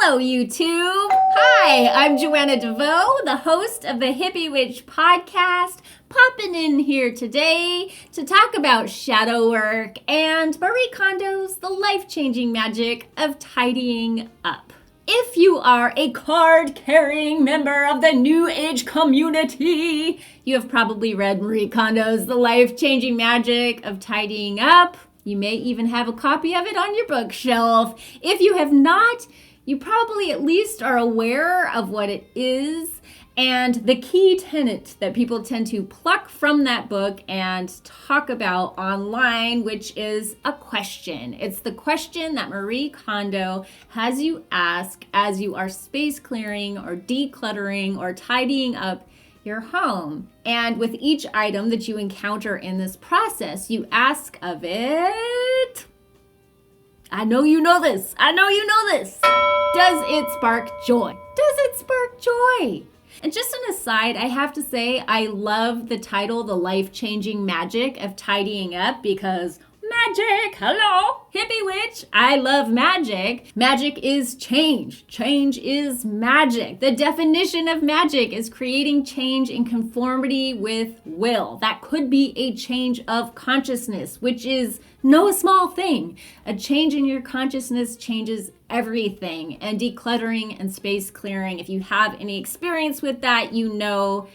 Hello, YouTube. Hi, I'm Joanna DeVoe, the host of the Hippie Witch podcast, popping in here today to talk about shadow work and Marie Kondo's The Life-Changing Magic of Tidying Up. If you are a card-carrying member of the New Age community, you have probably read Marie Kondo's The Life-Changing Magic of Tidying Up. You may even have a copy of it on your bookshelf. If you have not, you probably at least are aware of what it is and the key tenet that people tend to pluck from that book and talk about online, which is a question. It's the question that Marie Kondo has you ask as you are space clearing or decluttering or tidying up your home. And with each item that you encounter in this process, you ask of it, I know you know this. Does it spark joy? Does it spark joy? And just an aside, I have to say I love the title, The Life-Changing Magic of Tidying Up, because magic, hello, hippie witch. I love magic. Magic is change. Change is magic. The definition of magic is creating change in conformity with will. That could be a change of consciousness, which is no small thing. A change in your consciousness changes everything. And decluttering and space clearing, if you have any experience with that, you know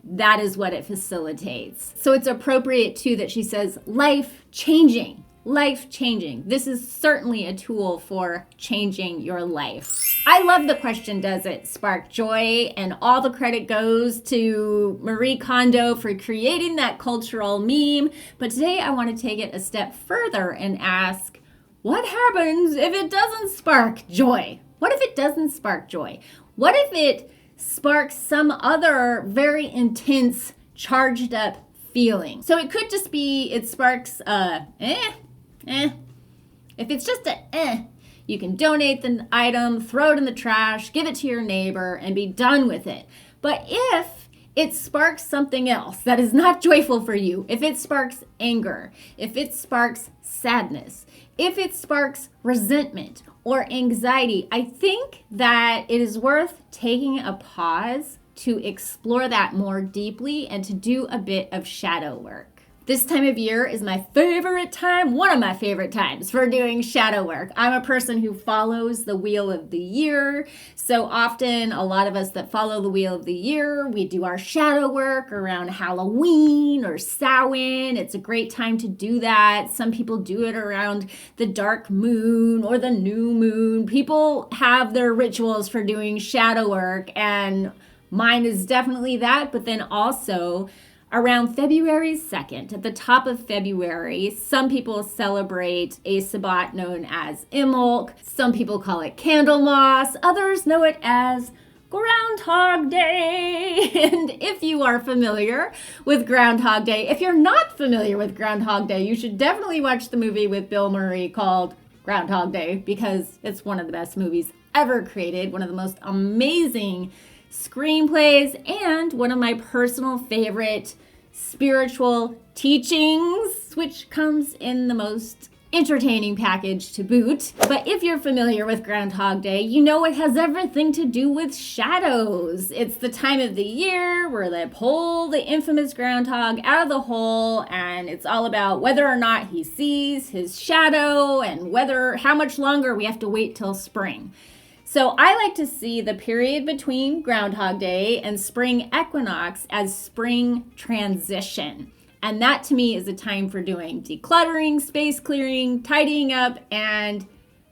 that is what it facilitates. So it's appropriate too that she says life-changing. Life-changing. This is certainly a tool for changing your life. I love the question, does it spark joy? And all the credit goes to Marie Kondo for creating that cultural meme. But today I want to take it a step further and ask, what happens if it doesn't spark joy? What if it doesn't spark joy? What if it sparks some other very intense, charged up feeling? So it could just be, it sparks If it's just you can donate the item, throw it in the trash, give it to your neighbor, and be done with it. But if it sparks something else that is not joyful for you, if it sparks anger, if it sparks sadness, if it sparks resentment or anxiety, I think that it is worth taking a pause to explore that more deeply and to do a bit of shadow work. This time of year is my favorite time, one of my favorite times for doing shadow work. I'm a person who follows the wheel of the year. So often, a lot of us that follow the wheel of the year, we do our shadow work around Halloween or Samhain. It's a great time to do that. Some people do it around the dark moon or the new moon. People have their rituals for doing shadow work, and mine is definitely that, but then also around February 2nd, at the top of February, some people celebrate a Sabbat known as Imbolc. Some people call it Candlemas. Others know it as Groundhog Day. And if you are familiar with Groundhog Day, if you're not familiar with Groundhog Day, you should definitely watch the movie with Bill Murray called Groundhog Day, because it's one of the best movies ever created, one of the most amazing screenplays, and one of my personal favorite spiritual teachings, which comes in the most entertaining package to boot. But if you're familiar with Groundhog Day, you know it has everything to do with shadows. It's the time of the year where they pull the infamous groundhog out of the hole, and it's all about whether or not he sees his shadow and how much longer we have to wait till spring. So I like to see the period between Groundhog Day and spring equinox as spring transition. And that to me is a time for doing decluttering, space clearing, tidying up, and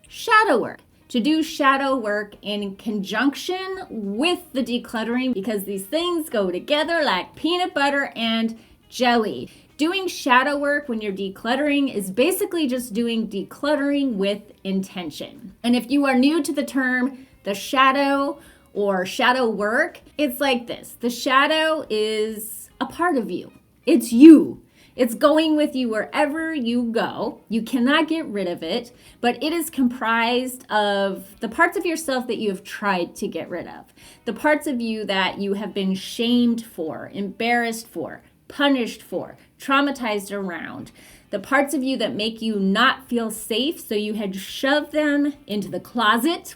shadow work. To do shadow work in conjunction with the decluttering, because these things go together like peanut butter and jelly. Doing shadow work when you're decluttering is basically just doing decluttering with intention. And if you are new to the term, the shadow or shadow work, it's like this. The shadow is a part of you. It's you. It's going with you wherever you go. You cannot get rid of it, but it is comprised of the parts of yourself that you have tried to get rid of, the parts of you that you have been shamed for, embarrassed for, punished for, traumatized around, the parts of you that make you not feel safe, so you had shoved them into the closet.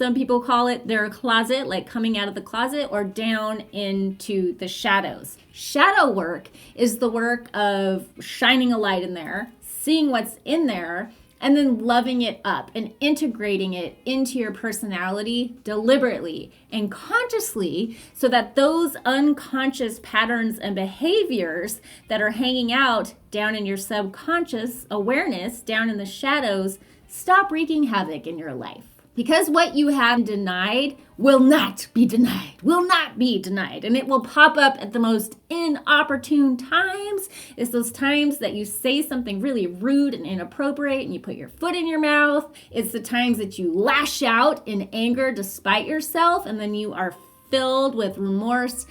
some people call it their closet, like coming out of the closet, or down into the shadows. Shadow work is the work of shining a light in there, seeing what's in there, and then loving it up and integrating it into your personality deliberately and consciously, so that those unconscious patterns and behaviors that are hanging out down in your subconscious awareness, down in the shadows, stop wreaking havoc in your life. Because what you have denied will not be denied, and it will pop up at the most inopportune times. It's those times that you say something really rude and inappropriate and you put your foot in your mouth. It's the times that you lash out in anger despite yourself, and then you are filled with remorse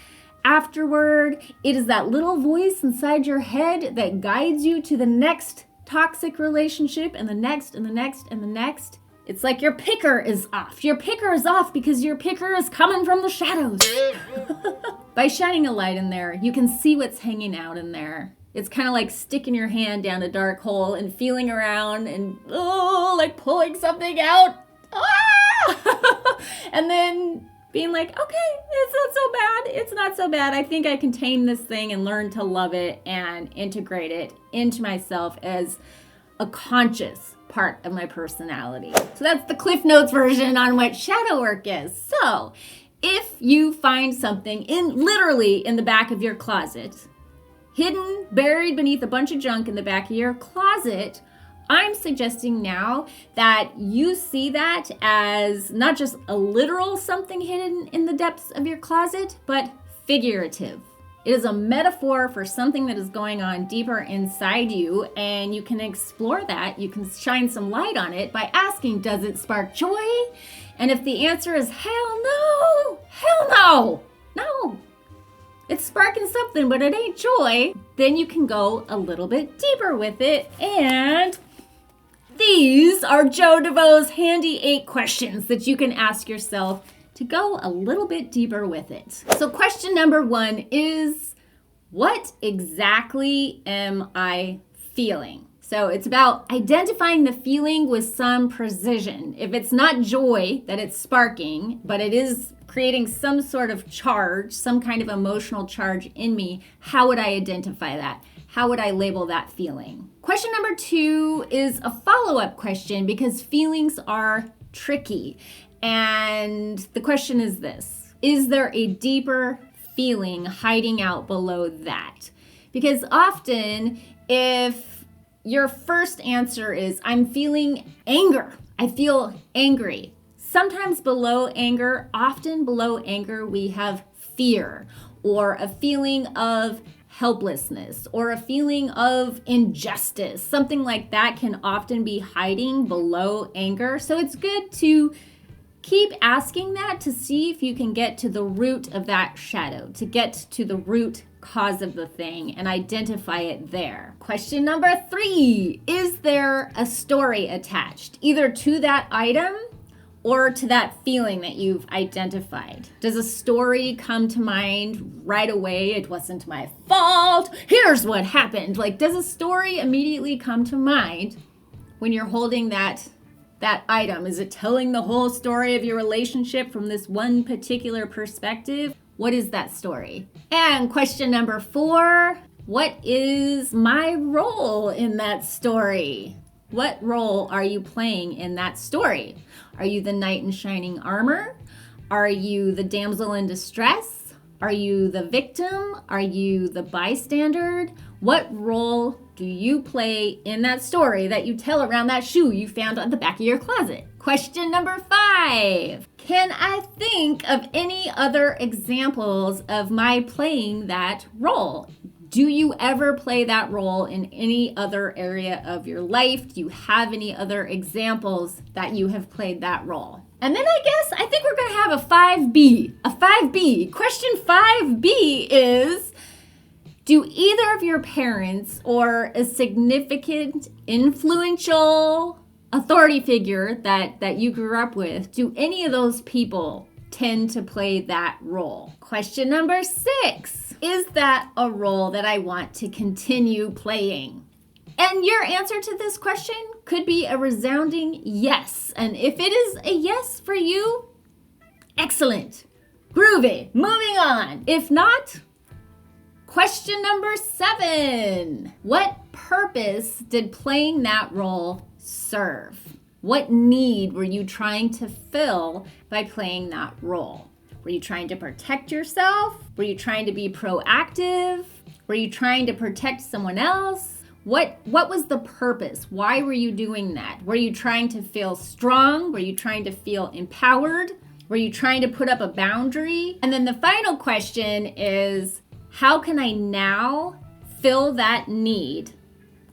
afterward. It is that little voice inside your head that guides you to the next toxic relationship and the next and the next and the next. It's like your picker is off. Your picker is off because your picker is coming from the shadows. By shining a light in there, you can see what's hanging out in there. It's kind of like sticking your hand down a dark hole and feeling around and like pulling something out. And then being like, okay, it's not so bad. It's not so bad. I think I can tame this thing and learn to love it and integrate it into myself as a conscious part of my personality. So that's the Cliff Notes version on what shadow work is. So if you find something literally in the back of your closet, hidden, buried beneath a bunch of junk in the back of your closet, I'm suggesting now that you see that as not just a literal something hidden in the depths of your closet, but figurative. It is a metaphor for something that is going on deeper inside you, and you can explore that. You can shine some light on it by asking, does it spark joy? And if the answer is hell no, it's sparking something, but it ain't joy, then you can go a little bit deeper with it. And these are Joe DeVoe's handy 8 questions that you can ask yourself to go a little bit deeper with it. So question number 1 is, what exactly am I feeling? So it's about identifying the feeling with some precision. If it's not joy that it's sparking, but it is creating some sort of charge, some kind of emotional charge in me, how would I identify that? How would I label that feeling? Question number 2 is a follow-up question, because feelings are tricky. And the question is this: is there a deeper feeling hiding out below that? Because often, if your first answer is, I'm feeling anger, I feel angry, sometimes often below anger, we have fear, or a feeling of helplessness, or a feeling of injustice. Something like that can often be hiding below anger. So it's good to keep asking that to see if you can get to the root of that shadow, to get to the root cause of the thing and identify it there. Question number 3, is there a story attached either to that item or to that feeling that you've identified? Does a story come to mind right away? It wasn't my fault. Here's what happened. Like, does a story immediately come to mind when you're holding that item? Is it telling the whole story of your relationship from this one particular perspective? What is that story? And question number 4, what is my role in that story? What role are you playing in that story? Are you the knight in shining armor? Are you the damsel in distress? Are you the victim? Are you the bystander? What role do you play in that story that you tell around that shoe you found at the back of your closet? Question number 5. Can I think of any other examples of my playing that role? Do you ever play that role in any other area of your life? Do you have any other examples that you have played that role? And then I think we're going to have a 5B. A 5B. Question 5B is, do either of your parents or a significant, influential authority figure that you grew up with, do any of those people tend to play that role? Question number 6, is that a role that I want to continue playing? And your answer to this question could be a resounding yes. And if it is a yes for you, Excellent. Groovy. Moving on. If not, question number 7. What purpose did playing that role serve? What need were you trying to fill by playing that role? Were you trying to protect yourself? Were you trying to be proactive? Were you trying to protect someone else? What was the purpose? Why were you doing that? Were you trying to feel strong? Were you trying to feel empowered? Were you trying to put up a boundary? And then the final question is, how can I now fill that need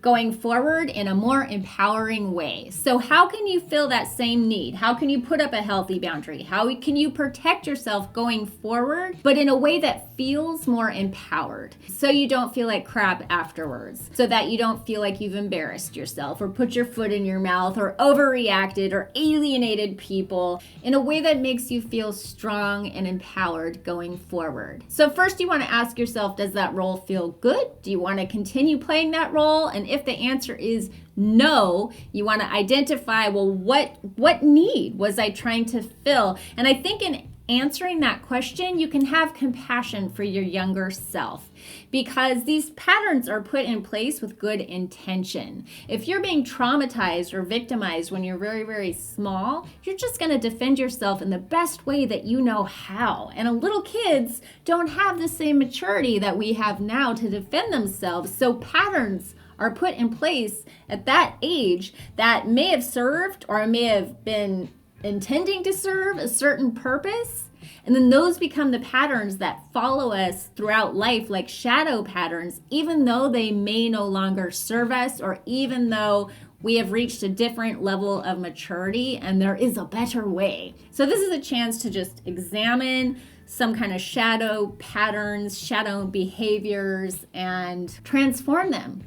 going forward in a more empowering way? So how can you fill that same need? How can you put up a healthy boundary? How can you protect yourself going forward, but in a way that feels more empowered, so you don't feel like crap afterwards, so that you don't feel like you've embarrassed yourself or put your foot in your mouth or overreacted or alienated people, in a way that makes you feel strong and empowered going forward. So first you want to ask yourself, does that role feel good? Do you want to continue playing that role? And if the answer is no, you want to identify, well, what need was I trying to fill? And I think in answering that question, you can have compassion for your younger self, because these patterns are put in place with good intention. If you're being traumatized or victimized when you're very, very small, you're just going to defend yourself in the best way that you know how. And little kids don't have the same maturity that we have now to defend themselves. So patterns are put in place at that age that may have served or may have been intending to serve a certain purpose. And then those become the patterns that follow us throughout life, like shadow patterns, even though they may no longer serve us, or even though we have reached a different level of maturity and there is a better way. So this is a chance to just examine some kind of shadow patterns, shadow behaviors, and transform them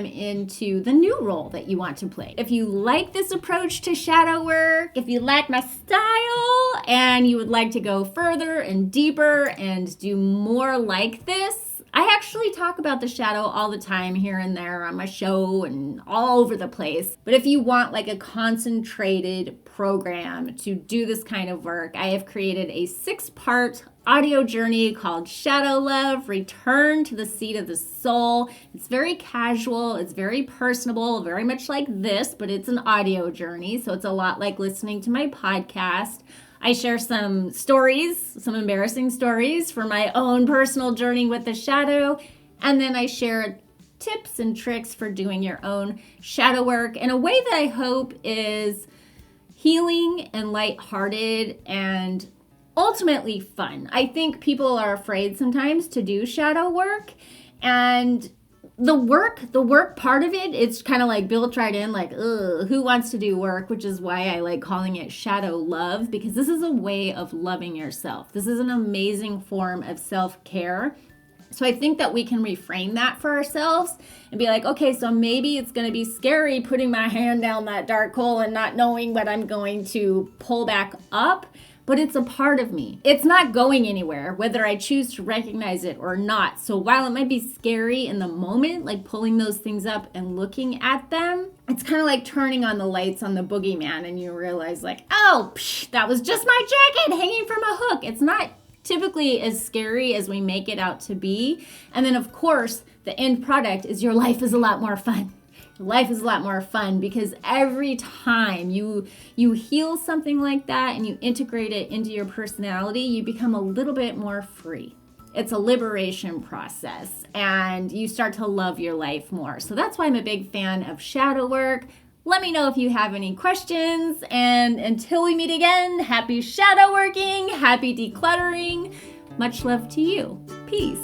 into the new role that you want to play. If you like this approach to shadow work, if you like my style and you would like to go further and deeper and do more like this, I actually talk about the shadow all the time here and there on my show and all over the place. But if you want like a concentrated program to do this kind of work, I have created a 6-part audio journey called Shadow Love, Return to the Seat of the Soul. It's very casual, it's very personable, very much like this, but it's an audio journey. So it's a lot like listening to my podcast. I share some stories, some embarrassing stories for my own personal journey with the shadow. And then I share tips and tricks for doing your own shadow work in a way that I hope is healing and lighthearted and ultimately fun. I think people are afraid sometimes to do shadow work, and the work part of it, it's kind of like built right in, like, ugh, who wants to do work? Which is why I like calling it shadow love, because this is a way of loving yourself. This is an amazing form of self-care. So I think that we can reframe that for ourselves and be like, okay, so maybe it's going to be scary putting my hand down that dark hole and not knowing what I'm going to pull back up. But it's a part of me. It's not going anywhere, whether I choose to recognize it or not. So while it might be scary in the moment, like pulling those things up and looking at them, it's kind of like turning on the lights on the boogeyman and you realize like, oh, that was just my jacket hanging from a hook. It's not typically as scary as we make it out to be. And then of course, the end product is your life is a lot more fun. Life is a lot more fun because every time you heal something like that and you integrate it into your personality, you become a little bit more free. It's a liberation process and you start to love your life more. So that's why I'm a big fan of shadow work. Let me know if you have any questions, and until we meet again, happy shadow working, happy decluttering. Much love to you. Peace.